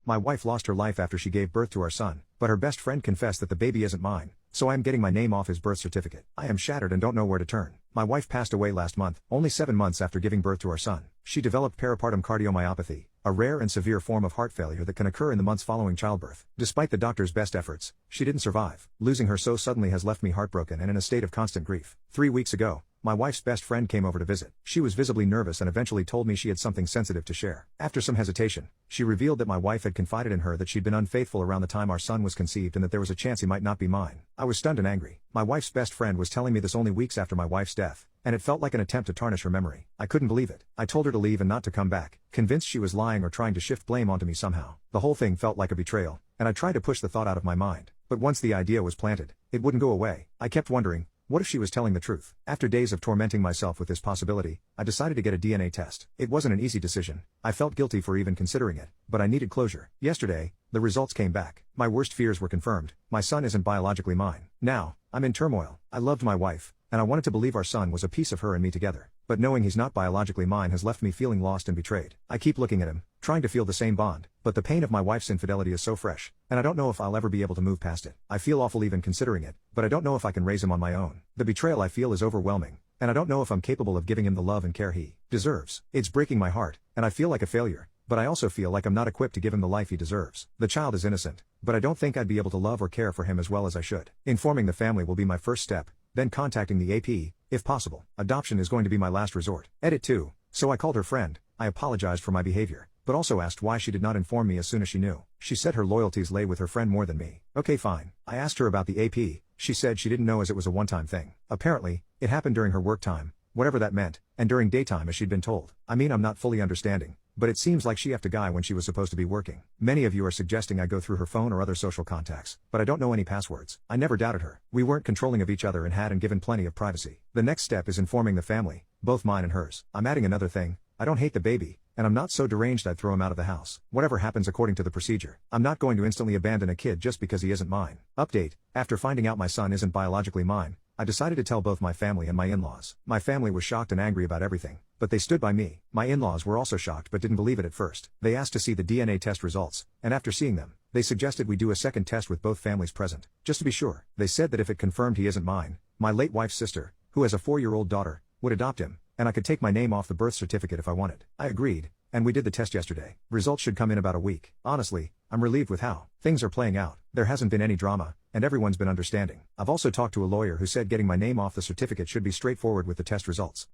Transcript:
My wife lost her life after she gave birth to our son, but her best friend confessed that the baby isn't mine, so I am getting my name off his birth certificate. I am shattered and don't know where to turn. My wife passed away last month, only 7 months after giving birth to our son. She developed peripartum cardiomyopathy, a rare and severe form of heart failure that can occur in the months following childbirth. Despite the doctor's best efforts, she didn't survive. Losing her so suddenly has left me heartbroken and in a state of constant grief. 3 weeks ago, my wife's best friend came over to visit. She was visibly nervous and eventually told me she had something sensitive to share. After some hesitation, she revealed that my wife had confided in her that she'd been unfaithful around the time our son was conceived and that there was a chance he might not be mine. I was stunned and angry. My wife's best friend was telling me this only weeks after my wife's death, and it felt like an attempt to tarnish her memory. I couldn't believe it. I told her to leave and not to come back, convinced she was lying or trying to shift blame onto me somehow. The whole thing felt like a betrayal, and I tried to push the thought out of my mind. But once the idea was planted, it wouldn't go away. I kept wondering, what if she was telling the truth? After days of tormenting myself with this possibility, I decided to get a DNA test. It wasn't an easy decision. I felt guilty for even considering it, but I needed closure. Yesterday, the results came back. My worst fears were confirmed. My son isn't biologically mine. Now, I'm in turmoil. I loved my wife, and I wanted to believe our son was a piece of her and me together. But knowing he's not biologically mine has left me feeling lost and betrayed. I keep looking at him, trying to feel the same bond, but the pain of my wife's infidelity is so fresh, and I don't know if I'll ever be able to move past it. I feel awful even considering it, but I don't know if I can raise him on my own. The betrayal I feel is overwhelming, and I don't know if I'm capable of giving him the love and care he deserves. It's breaking my heart, and I feel like a failure, but I also feel like I'm not equipped to give him the life he deserves. The child is innocent, but I don't think I'd be able to love or care for him as well as I should. Informing the family will be my first step, then contacting the AP, if possible. Adoption is going to be my last resort. Edit 2. So I called her friend. I apologized for my behavior, but also asked why she did not inform me as soon as she knew. She said her loyalties lay with her friend more than me. Okay, fine. I asked her about the AP. She said she didn't know as it was a one-time thing. Apparently, it happened during her work time, whatever that meant, and during daytime as she'd been told. I mean, I'm not fully understanding, but it seems like she effed a guy when she was supposed to be working. Many of you are suggesting I go through her phone or other social contacts, but I don't know any passwords. I never doubted her. We weren't controlling of each other and had and given plenty of privacy. The next step is informing the family, both mine and hers. I'm adding another thing. I don't hate the baby, and I'm not so deranged I'd throw him out of the house. Whatever happens according to the procedure. I'm not going to instantly abandon a kid just because he isn't mine. Update: after finding out my son isn't biologically mine, I decided to tell both my family and my in-laws. My family was shocked and angry about everything, but they stood by me. My in-laws were also shocked but didn't believe it at first. They asked to see the DNA test results, and after seeing them, they suggested we do a second test with both families present, just to be sure. They said that if it confirmed he isn't mine, my late wife's sister, who has a 4-year-old daughter, would adopt him, and I could take my name off the birth certificate if I wanted. I agreed, and we did the test yesterday. Results should come in about a week. Honestly, I'm relieved with how things are playing out. There hasn't been any drama, and everyone's been understanding. I've also talked to a lawyer who said getting my name off the certificate should be straightforward with the test results.